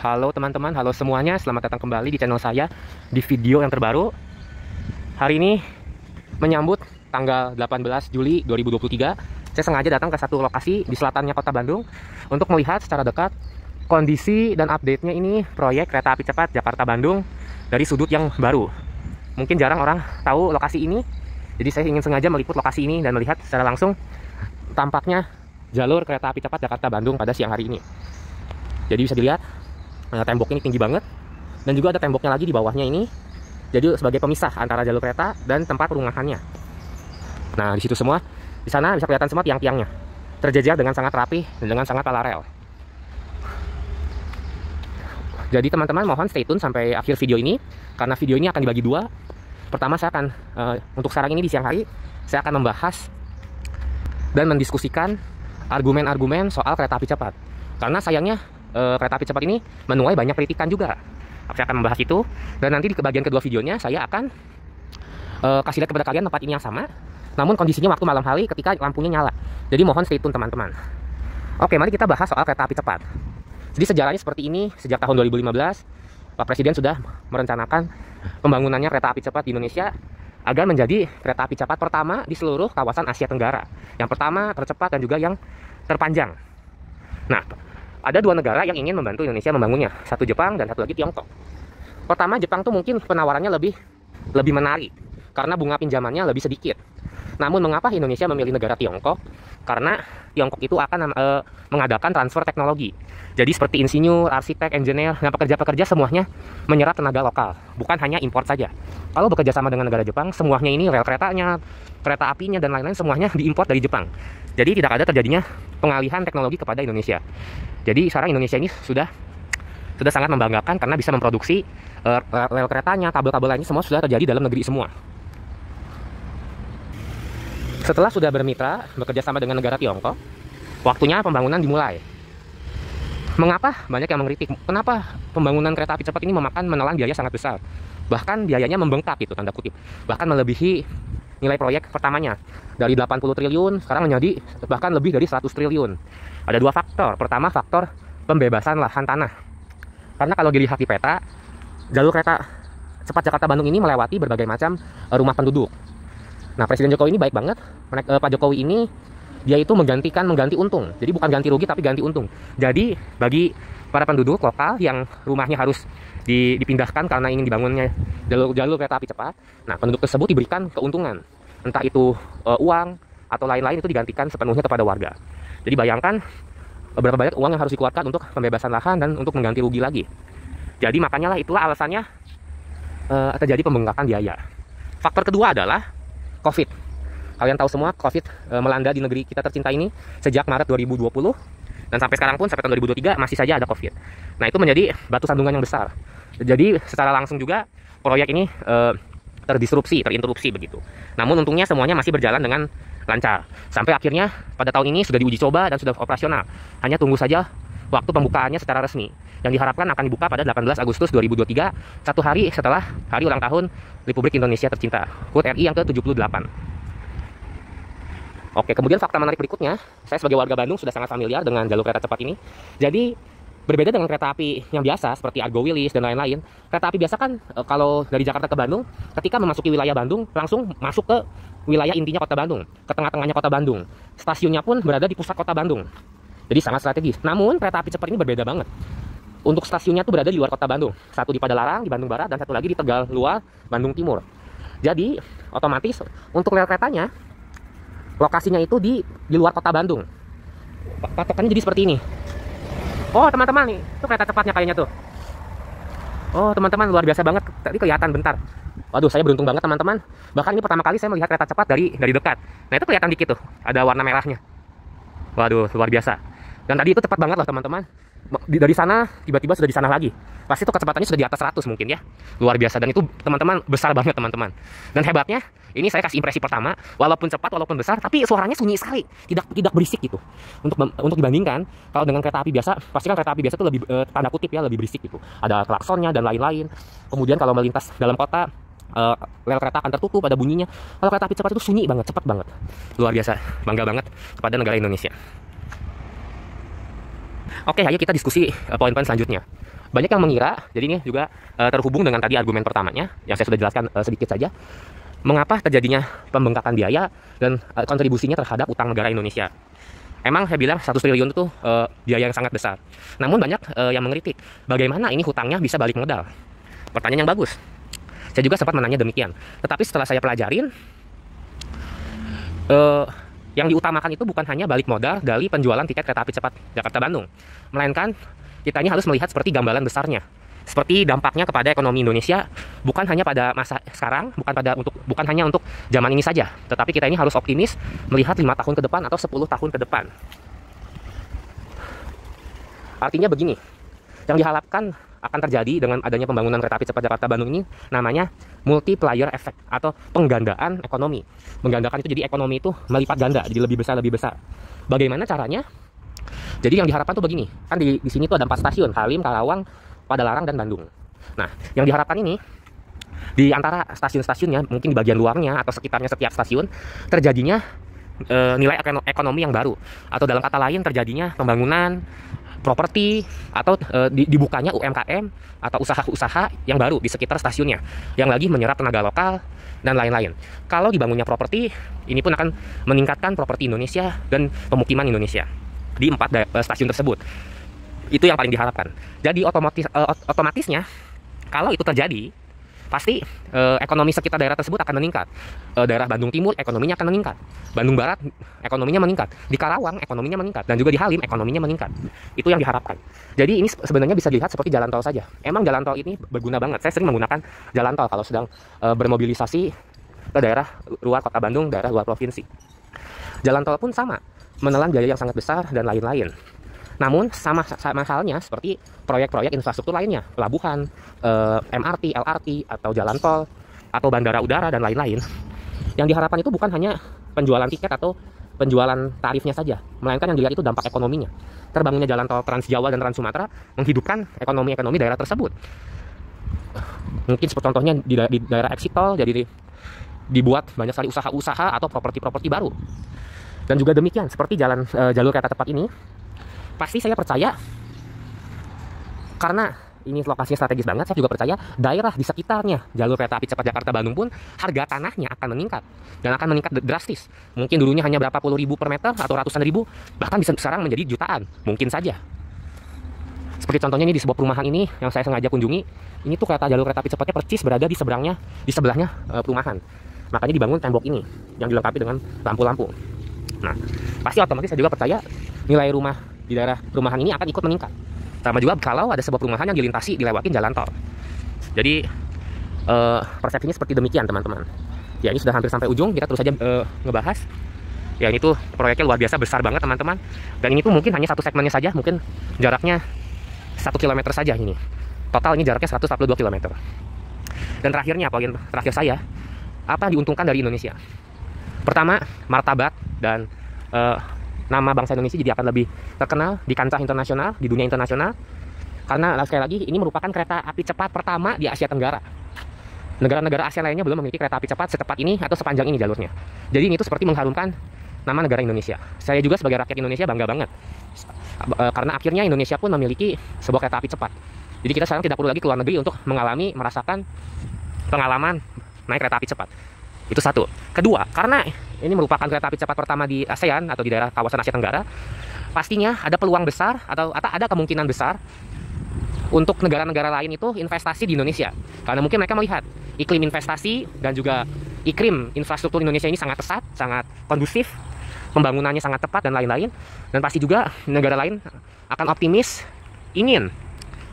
Halo teman-teman, halo semuanya, selamat datang kembali di channel saya di video yang terbaru. Hari ini menyambut tanggal 18 Juli 2023. Saya sengaja datang ke satu lokasi di selatannya kota Bandung untuk melihat secara dekat kondisi dan update-nya ini proyek kereta api cepat Jakarta-Bandung dari sudut yang baru. Mungkin jarang orang tahu lokasi ini, jadi saya ingin sengaja meliput lokasi ini dan melihat secara langsung tampaknya jalur kereta api cepat Jakarta-Bandung pada siang hari ini. Jadi bisa dilihat tembok ini tinggi banget, dan juga ada temboknya lagi di bawahnya ini, jadi sebagai pemisah antara jalur kereta dan tempat perumahannya. Nah, di situ semua, di sana bisa kelihatan semua tiang-tiangnya terjajar dengan sangat rapi dan dengan sangat paralel. Jadi teman-teman mohon stay tune sampai akhir video ini, karena video ini akan dibagi dua. Pertama saya akan untuk sekarang ini di siang hari saya akan membahas dan mendiskusikan argumen-argumen soal kereta api cepat, karena sayangnya kereta api cepat ini menuai banyak kritikan juga. Saya akan membahas itu, dan nanti di bagian kedua videonya saya akan kasih lihat kepada kalian tempat ini yang sama, namun kondisinya waktu malam hari ketika lampunya nyala. Jadi mohon stay tune teman-teman. Oke, mari kita bahas soal kereta api cepat. Jadi sejarahnya seperti ini. Sejak tahun 2015 Pak Presiden sudah merencanakan pembangunannya kereta api cepat di Indonesia agar menjadi kereta api cepat pertama di seluruh kawasan Asia Tenggara, yang pertama, tercepat, dan juga yang terpanjang. Nah, ada dua negara yang ingin membantu Indonesia membangunnya, satu Jepang dan satu lagi Tiongkok. Pertama, Jepang tuh mungkin penawarannya lebih menarik karena bunga pinjamannya lebih sedikit. Namun mengapa Indonesia memilih negara Tiongkok? Karena Tiongkok itu akan mengadakan transfer teknologi. Jadi seperti insinyur, arsitek, engineer, dan pekerja-pekerja semuanya menyerap tenaga lokal, bukan hanya import saja. Kalau bekerja sama dengan negara Jepang, semuanya ini rel keretanya, kereta apinya, dan lain-lain semuanya diimport dari Jepang. Jadi tidak ada terjadinya pengalihan teknologi kepada Indonesia. Jadi sekarang Indonesia ini sudah sangat membanggakan karena bisa memproduksi rel keretanya, kabel-kabel lainnya semua sudah terjadi dalam negeri semua. Setelah sudah bermitra bekerja sama dengan negara Tiongkok, waktunya pembangunan dimulai. Mengapa banyak yang mengkritik? Kenapa pembangunan kereta api cepat ini menelan biaya sangat besar? Bahkan biayanya membengkak gitu, tanda kutip. Bahkan melebihi nilai proyek pertamanya. Dari 80 triliun sekarang menjadi bahkan lebih dari 100 triliun. Ada dua faktor. Pertama, faktor pembebasan lahan tanah. Karena kalau dilihat di peta, jalur kereta cepat Jakarta-Bandung ini melewati berbagai macam rumah penduduk. Nah, Presiden Jokowi ini baik banget. Pak Jokowi ini dia itu mengganti untung. Jadi bukan ganti rugi tapi ganti untung. Jadi bagi para penduduk lokal yang rumahnya harus dipindahkan karena ingin dibangunnya jalur kereta api cepat, nah penduduk tersebut diberikan keuntungan. Entah itu uang atau lain-lain, itu digantikan sepenuhnya kepada warga. Jadi bayangkan berapa banyak uang yang harus dikeluarkan untuk pembebasan lahan dan untuk mengganti rugi lagi. Jadi makanya itulah alasannya terjadi pembengkakan biaya. Faktor kedua adalah COVID. Kalian tahu semua COVID melanda di negeri kita tercinta ini sejak Maret 2020, dan sampai sekarang pun, sampai tahun 2023 masih saja ada COVID. Nah, itu menjadi batu sandungan yang besar. Jadi secara langsung juga proyek ini terinterupsi begitu. Namun untungnya semuanya masih berjalan dengan lancar. Sampai akhirnya pada tahun ini sudah diuji coba dan sudah operasional. Hanya tunggu saja waktu pembukaannya secara resmi, yang diharapkan akan dibuka pada 18 Agustus 2023, satu hari setelah hari ulang tahun Republik Indonesia tercinta, HUT RI yang ke-78. Oke, kemudian fakta menarik berikutnya, saya sebagai warga Bandung sudah sangat familiar dengan jalur kereta cepat ini. Jadi berbeda dengan kereta api yang biasa seperti Argo Wilis dan lain-lain. Kereta api biasa kan kalau dari Jakarta ke Bandung, ketika memasuki wilayah Bandung langsung masuk ke wilayah intinya kota Bandung, ke tengah-tengahnya kota Bandung. Stasiunnya pun berada di pusat kota Bandung. Jadi sangat strategis. Namun kereta api cepat ini berbeda banget. Untuk stasiunnya tuh berada di luar kota Bandung. Satu di Padalarang, di Bandung Barat, dan satu lagi di Tegal Luar, Bandung Timur. Jadi otomatis untuk rel keretanya lokasinya itu di luar kota Bandung. Patokannya jadi seperti ini. Oh teman-teman, nih itu kereta cepatnya kayaknya tuh. Oh teman-teman, luar biasa banget. Tadi kelihatan bentar. Waduh, saya beruntung banget teman-teman. Bahkan ini pertama kali saya melihat kereta cepat dari dekat. Nah, itu kelihatan dikit tuh, ada warna merahnya. Waduh, luar biasa. Dan tadi itu cepat banget loh teman-teman. Dari sana tiba-tiba sudah di sana lagi. Pasti itu kecepatannya sudah di atas 100 mungkin ya. Luar biasa, dan itu teman-teman besar banget teman-teman. Dan hebatnya, ini saya kasih impresi pertama, walaupun cepat, walaupun besar, tapi suaranya sunyi sekali, tidak berisik gitu. Untuk dibandingkan kalau dengan kereta api biasa, pasti kan kereta api biasa itu lebih tanda kutip ya, lebih berisik gitu. Ada klaksonnya dan lain-lain. Kemudian kalau melintas dalam kota, rel kereta akan tertutup, ada bunyinya. Kalau kereta api cepat itu sunyi banget, cepat banget. Luar biasa, bangga banget kepada negara Indonesia. Oke, ayo kita diskusi poin-poin selanjutnya. Banyak yang mengira, jadi ini juga terhubung dengan tadi argumen pertamanya yang saya sudah jelaskan sedikit saja, mengapa terjadinya pembengkakan biaya dan kontribusinya terhadap utang negara Indonesia. Emang saya bilang 100 triliun itu biaya yang sangat besar. Namun banyak yang mengkritik, bagaimana ini hutangnya bisa balik modal? Pertanyaan yang bagus. Saya juga sempat menanya demikian. Tetapi setelah saya pelajarin, yang diutamakan itu bukan hanya balik modal dari penjualan tiket kereta api cepat Jakarta-Bandung, melainkan kita ini harus melihat seperti gambaran besarnya, seperti dampaknya kepada ekonomi Indonesia, bukan hanya pada masa sekarang, bukan hanya untuk zaman ini saja, tetapi kita ini harus optimis melihat 5 tahun ke depan atau 10 tahun ke depan. Artinya begini, yang diharapkan akan terjadi dengan adanya pembangunan kereta api cepat Jakarta-Bandung ini namanya multiplier effect atau penggandaan ekonomi. Menggandakan itu jadi ekonomi itu melipat ganda, jadi lebih besar. Bagaimana caranya? Jadi yang diharapkan tuh begini, kan di sini tuh ada 4 stasiun, Halim, Karawang, Padalarang, dan Bandung. Nah, yang diharapkan ini di antara stasiun-stasiunnya, mungkin di bagian luarnya atau sekitarnya setiap stasiun terjadinya nilai ekonomi yang baru, atau dalam kata lain terjadinya pembangunan properti atau dibukanya UMKM atau usaha-usaha yang baru di sekitar stasiunnya yang lagi menyerap tenaga lokal dan lain-lain. Kalau dibangunnya properti, ini pun akan meningkatkan properti Indonesia dan pemukiman Indonesia di 4 stasiun tersebut. Itu yang paling diharapkan. Jadi otomatisnya kalau itu terjadi, pasti ekonomi sekitar daerah tersebut akan meningkat. Daerah Bandung Timur ekonominya akan meningkat, Bandung Barat ekonominya meningkat, di Karawang ekonominya meningkat, dan juga di Halim ekonominya meningkat. Itu yang diharapkan. Jadi ini sebenarnya bisa dilihat seperti jalan tol saja. Emang jalan tol ini berguna banget. Saya sering menggunakan jalan tol kalau sedang bermobilisasi ke daerah luar kota Bandung, daerah luar provinsi. Jalan tol pun sama, menelan biaya yang sangat besar dan lain-lain. Namun sama halnya seperti proyek-proyek infrastruktur lainnya, pelabuhan, MRT, LRT, atau jalan tol, atau bandara udara, dan lain-lain. Yang diharapkan itu bukan hanya penjualan tiket atau penjualan tarifnya saja, melainkan yang dilihat itu dampak ekonominya. Terbangunnya jalan tol Trans Jawa dan Trans Sumatera menghidupkan ekonomi daerah tersebut. Mungkin seperti contohnya di daerah exit tol, jadi dibuat banyak sekali usaha-usaha atau properti-properti baru. Dan juga demikian, seperti jalur kereta cepat ini, pasti saya percaya, karena ini lokasinya strategis banget, saya juga percaya daerah di sekitarnya jalur kereta api cepat Jakarta-Bandung pun harga tanahnya akan meningkat, dan akan meningkat drastis. Mungkin dulunya hanya berapa puluh ribu per meter atau ratusan ribu, bahkan bisa sekarang menjadi jutaan, mungkin saja. Seperti contohnya ini di sebuah perumahan ini yang saya sengaja kunjungi, ini tuh jalur kereta api cepatnya percis berada di sebelahnya perumahan. Makanya dibangun tembok ini yang dilengkapi dengan lampu-lampu. Nah, pasti otomatis saya juga percaya nilai rumah di daerah perumahan ini akan ikut meningkat. Sama juga kalau ada sebuah perumahan yang dilewatin jalan tol. Jadi persepsinya seperti demikian, teman-teman. Ya, ini sudah hampir sampai ujung, kita terus saja ngebahas. Ya, ini tuh proyeknya luar biasa besar banget, teman-teman. Dan ini tuh mungkin hanya satu segmennya saja, mungkin jaraknya 1 km saja ini. Total ini jaraknya 142 km. Dan terakhirnya, poin terakhir saya, apa yang diuntungkan dari Indonesia? Pertama, martabat dan nama bangsa Indonesia jadi akan lebih terkenal di kancah internasional, di dunia internasional. Karena sekali lagi ini merupakan kereta api cepat pertama di Asia Tenggara. Negara-negara Asia lainnya belum memiliki kereta api cepat secepat ini atau sepanjang ini jalurnya. Jadi ini itu seperti mengharumkan nama negara Indonesia. Saya juga sebagai rakyat Indonesia bangga banget. Karena akhirnya Indonesia pun memiliki sebuah kereta api cepat. Jadi kita sekarang tidak perlu lagi ke luar negeri untuk merasakan pengalaman naik kereta api cepat. Itu satu. Kedua, karena ini merupakan kereta api cepat pertama di ASEAN atau di daerah kawasan Asia Tenggara, pastinya ada peluang besar atau ada kemungkinan besar untuk negara-negara lain itu investasi di Indonesia. Karena mungkin mereka melihat iklim investasi dan juga iklim infrastruktur Indonesia ini sangat pesat, sangat kondusif, pembangunannya sangat tepat dan lain-lain. Dan pasti juga negara lain akan optimis ingin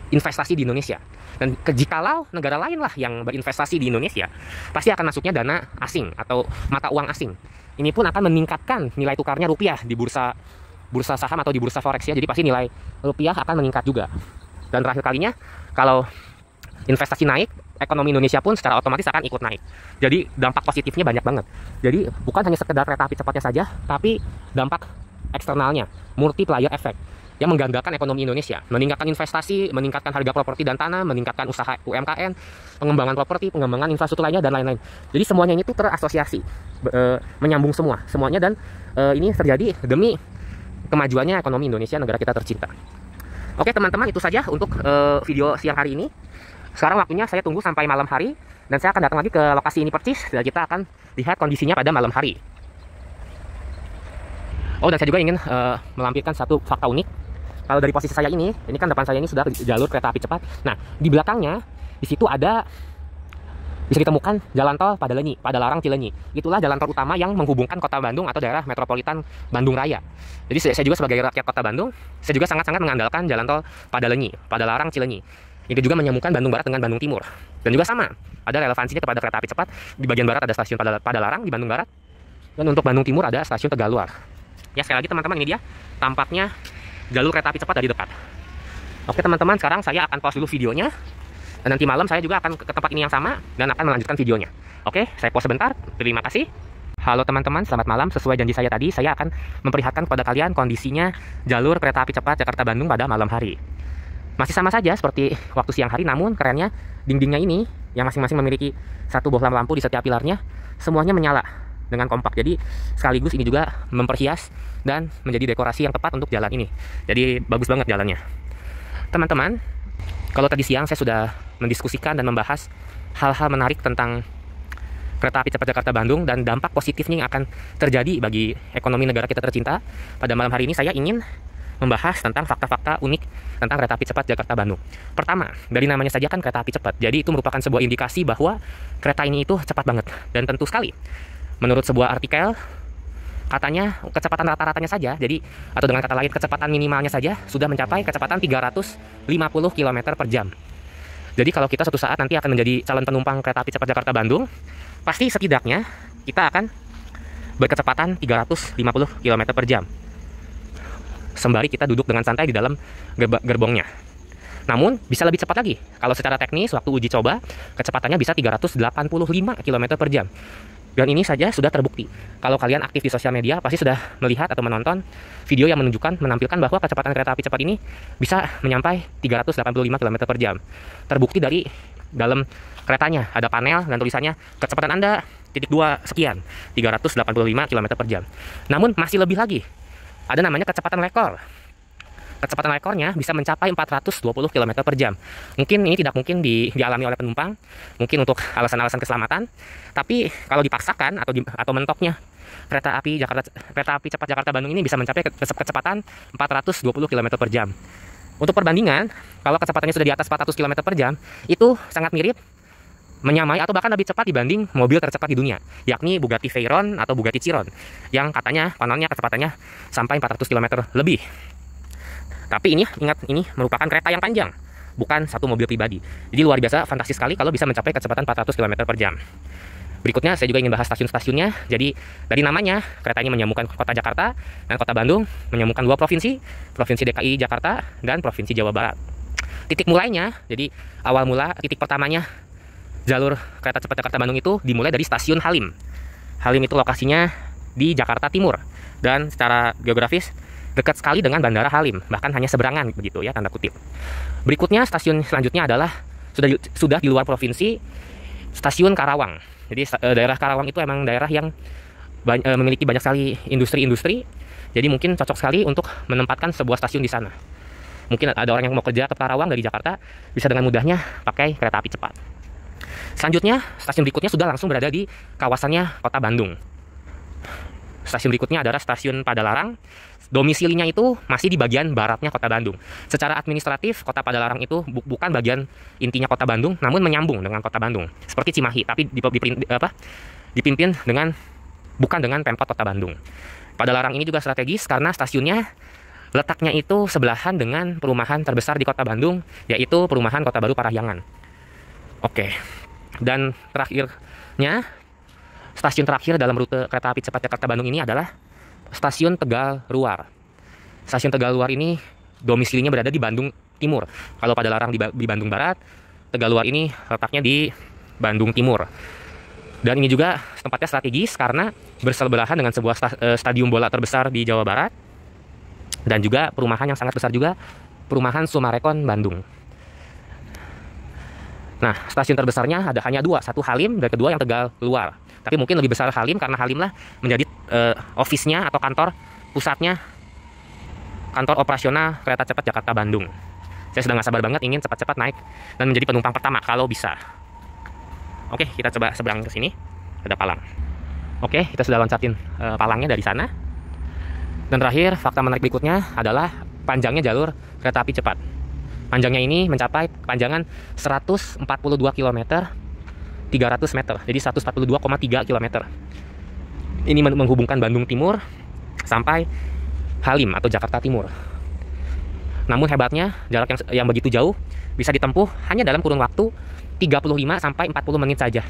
investasi di Indonesia. Dan jikalau negara lain lah yang berinvestasi di Indonesia, pasti akan masuknya dana asing atau mata uang asing. Ini pun akan meningkatkan nilai tukarnya rupiah di bursa saham atau di bursa forex ya. Jadi pasti nilai rupiah akan meningkat juga. Dan terakhir kalinya, kalau investasi naik, ekonomi Indonesia pun secara otomatis akan ikut naik. Jadi dampak positifnya banyak banget. Jadi bukan hanya sekedar kereta api cepatnya saja, tapi dampak eksternalnya, multiplier effect, yang menggandakan ekonomi Indonesia, meningkatkan investasi, meningkatkan harga properti dan tanah, meningkatkan usaha UMKM, pengembangan properti, pengembangan infrastruktur lainnya, dan lain-lain. Jadi semuanya ini tuh terasosiasi, menyambung semuanya, dan ini terjadi demi kemajuannya ekonomi Indonesia, negara kita tercinta. Oke teman-teman, itu saja untuk video siang hari ini. Sekarang waktunya saya tunggu sampai malam hari, dan saya akan datang lagi ke lokasi ini percis, dan kita akan lihat kondisinya pada malam hari. Oh, dan saya juga ingin melampirkan satu fakta unik. Kalau dari posisi saya ini kan depan saya ini sudah jalur kereta api cepat. Nah, di belakangnya, di situ bisa ditemukan jalan tol Padalarang Cileunyi. Itulah jalan tol utama yang menghubungkan kota Bandung atau daerah metropolitan Bandung Raya. Jadi saya juga sebagai rakyat kota Bandung, saya juga sangat-sangat mengandalkan jalan tol Padalarang Cileunyi. Itu juga menyambungkan Bandung Barat dengan Bandung Timur. Dan juga sama, ada relevansinya kepada kereta api cepat. Di bagian barat ada stasiun Padalarang di Bandung Barat, dan untuk Bandung Timur ada stasiun Tegaluar. Ya, sekali lagi teman-teman, ini dia tampaknya jalur kereta api cepat dari dekat. Oke teman-teman, sekarang saya akan pause dulu videonya. Dan nanti malam saya juga akan ke tempat ini yang sama dan akan melanjutkan videonya. Oke, saya pause sebentar. Terima kasih. Halo teman-teman, selamat malam. Sesuai janji saya tadi, saya akan memperlihatkan kepada kalian kondisinya jalur kereta api cepat Jakarta-Bandung pada malam hari. Masih sama saja seperti waktu siang hari, namun kerennya dindingnya ini yang masing-masing memiliki satu bohlam lampu di setiap pilarnya, semuanya menyala dengan kompak. Jadi sekaligus ini juga memperhias dan menjadi dekorasi yang tepat untuk jalan ini. Jadi bagus banget jalannya. Teman-teman, kalau tadi siang saya sudah mendiskusikan dan membahas hal-hal menarik tentang kereta api cepat Jakarta-Bandung dan dampak positifnya yang akan terjadi bagi ekonomi negara kita tercinta. Pada malam hari ini saya ingin membahas tentang fakta-fakta unik tentang kereta api cepat Jakarta-Bandung. Pertama, dari namanya saja kan kereta api cepat. Jadi itu merupakan sebuah indikasi bahwa kereta ini itu cepat banget. Dan tentu sekali, menurut sebuah artikel, katanya kecepatan rata-ratanya saja, atau dengan kata lain kecepatan minimalnya saja sudah mencapai kecepatan 350 km per jam. Jadi kalau kita suatu saat nanti akan menjadi calon penumpang kereta api cepat Jakarta-Bandung, pasti setidaknya kita akan berkecepatan 350 km per jam. Sembari kita duduk dengan santai di dalam gerbongnya. Namun bisa lebih cepat lagi. Kalau secara teknis waktu uji coba kecepatannya bisa 385 km per jam. Dan ini saja sudah terbukti. Kalau kalian aktif di sosial media, pasti sudah melihat atau menonton video yang menampilkan bahwa kecepatan kereta api cepat ini bisa menyampai 385 km per jam. Terbukti dari dalam keretanya, ada panel dan tulisannya kecepatan Anda .2 sekian, 385 km per jam. Namun masih lebih lagi, ada namanya kecepatan rekor. Kecepatan rekornya bisa mencapai 420 km per jam. Mungkin ini tidak mungkin dialami oleh penumpang, mungkin untuk alasan-alasan keselamatan. Tapi kalau dipaksakan atau mentoknya kereta api cepat Jakarta-Bandung ini bisa mencapai kecepatan 420 km per jam. Untuk perbandingan, kalau kecepatannya sudah di atas 400 km per jam, itu sangat mirip, menyamai atau bahkan lebih cepat dibanding mobil tercepat di dunia, yakni Bugatti Veyron atau Bugatti Chiron, yang katanya kononnya kecepatannya sampai 400 km lebih. Tapi ingat, ini merupakan kereta yang panjang, bukan satu mobil pribadi. Jadi luar biasa, fantastis sekali kalau bisa mencapai kecepatan 400 km per jam. Berikutnya saya juga ingin bahas stasiun-stasiunnya. Jadi dari namanya, kereta ini menyambungkan kota Jakarta dan kota Bandung, menyambungkan dua provinsi, Provinsi DKI Jakarta dan Provinsi Jawa Barat. Titik mulainya, jadi titik pertamanya jalur kereta cepat Jakarta-Bandung itu dimulai dari stasiun Halim. Halim itu lokasinya di Jakarta Timur, dan secara geografis dekat sekali dengan Bandara Halim, bahkan hanya seberangan begitu ya, tanda kutip. Berikutnya stasiun selanjutnya adalah sudah di luar provinsi, stasiun Karawang. Jadi daerah Karawang itu emang daerah yang memiliki banyak sekali industri-industri. Jadi mungkin cocok sekali untuk menempatkan sebuah stasiun di sana. Mungkin ada orang yang mau kerja ke Karawang dari Jakarta, bisa dengan mudahnya pakai kereta api cepat. Selanjutnya, stasiun berikutnya sudah langsung berada di kawasannya kota Bandung. Stasiun berikutnya adalah stasiun Padalarang. Domisilinya itu masih di bagian baratnya kota Bandung. Secara administratif, kota Padalarang itu bukan bagian intinya kota Bandung, namun menyambung dengan kota Bandung. Seperti Cimahi, tapi dipimpin bukan dengan Pemkot Kota Bandung. Padalarang ini juga strategis karena stasiunnya letaknya itu sebelahan dengan perumahan terbesar di kota Bandung, yaitu perumahan Kota Baru Parahyangan. Oke, dan terakhirnya, stasiun terakhir dalam rute kereta api cepat Jakarta-Bandung ini adalah stasiun Tegaluar. Stasiun Tegaluar ini domisilinya berada di Bandung Timur. Kalau Padalarang di Bandung Barat, Tegaluar ini letaknya di Bandung Timur. Dan ini juga tempatnya strategis karena bersebelahan dengan sebuah stadium bola terbesar di Jawa Barat, dan juga perumahan yang sangat besar juga, perumahan Sumarekon Bandung. Nah, stasiun terbesarnya hanya dua, satu Halim dan kedua yang Tegaluar. Tapi mungkin lebih besar Halim karena Halim lah menjadi office-nya atau kantor pusatnya kantor operasional kereta cepat Jakarta-Bandung. Saya sudah nggak sabar banget ingin cepat-cepat naik dan menjadi penumpang pertama kalau bisa. Oke, kita coba seberang ke sini. Ada palang. Oke, kita sudah loncatin palangnya dari sana. Dan terakhir, fakta menarik berikutnya adalah panjangnya jalur kereta api cepat. Panjangnya ini mencapai panjangan 142 km 300 meter. Jadi 142,3 km. Ini menghubungkan Bandung Timur sampai Halim atau Jakarta Timur. Namun hebatnya, jarak yang begitu jauh bisa ditempuh hanya dalam kurun waktu 35 sampai 40 menit saja.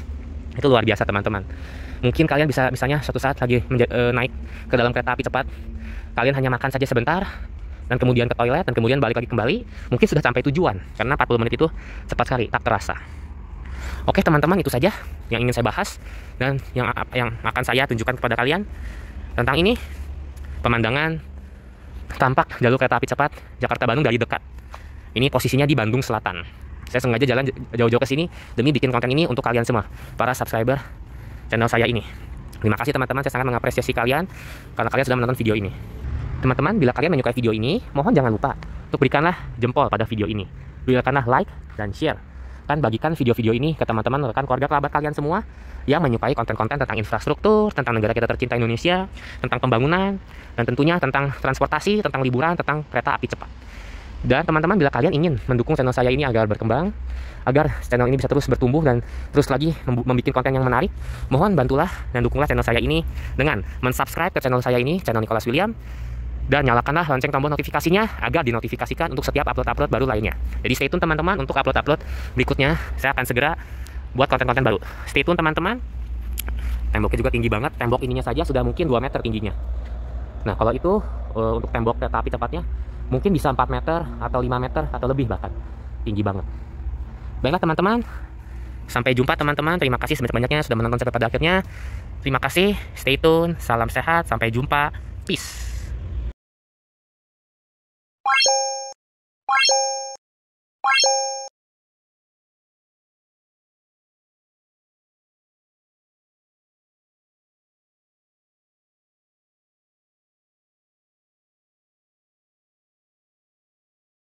Itu luar biasa, teman-teman. Mungkin kalian bisa misalnya suatu saat lagi naik ke dalam kereta api cepat, kalian hanya makan saja sebentar dan kemudian ke toilet dan kemudian balik lagi kembali, mungkin sudah sampai tujuan karena 40 menit itu cepat sekali, tak terasa. Oke, teman-teman, itu saja yang ingin saya bahas dan yang akan saya tunjukkan kepada kalian tentang ini, pemandangan tampak jalur kereta api cepat Jakarta-Bandung dari dekat. Ini posisinya di Bandung Selatan. Saya sengaja jalan jauh-jauh ke sini demi bikin konten ini untuk kalian semua, para subscriber channel saya ini. Terima kasih teman-teman, saya sangat mengapresiasi kalian karena kalian sudah menonton video ini. Teman-teman, bila kalian menyukai video ini, mohon jangan lupa untuk berikanlah jempol pada video ini. Berikanlah like dan share. Dan bagikan video-video ini ke teman-teman, rekan, keluarga, kerabat kalian semua yang menyukai konten-konten tentang infrastruktur, tentang negara kita tercinta Indonesia, tentang pembangunan, dan tentunya tentang transportasi, tentang liburan, tentang kereta api cepat. Dan teman-teman, bila kalian ingin mendukung channel saya ini agar berkembang, agar channel ini bisa terus bertumbuh dan terus lagi membuat konten yang menarik, mohon bantulah dan dukunglah channel saya ini dengan mensubscribe ke channel saya ini, channel Nicholas William, dan nyalakanlah lonceng tombol notifikasinya agar dinotifikasikan untuk setiap upload-upload baru lainnya. Jadi stay tune teman-teman untuk upload-upload berikutnya. Saya akan segera buat konten-konten baru. Stay tune teman-teman. Temboknya juga tinggi banget. Tembok ininya saja sudah mungkin 2 meter tingginya. Nah, kalau itu untuk tembok kereta api cepatnya mungkin bisa 4 meter atau 5 meter atau lebih bahkan. Tinggi banget. Baiklah teman-teman. Sampai jumpa teman-teman. Terima kasih sebanyak-banyaknya sudah menonton sampai pada akhirnya. Terima kasih. Stay tune. Salam sehat. Sampai jumpa. Peace.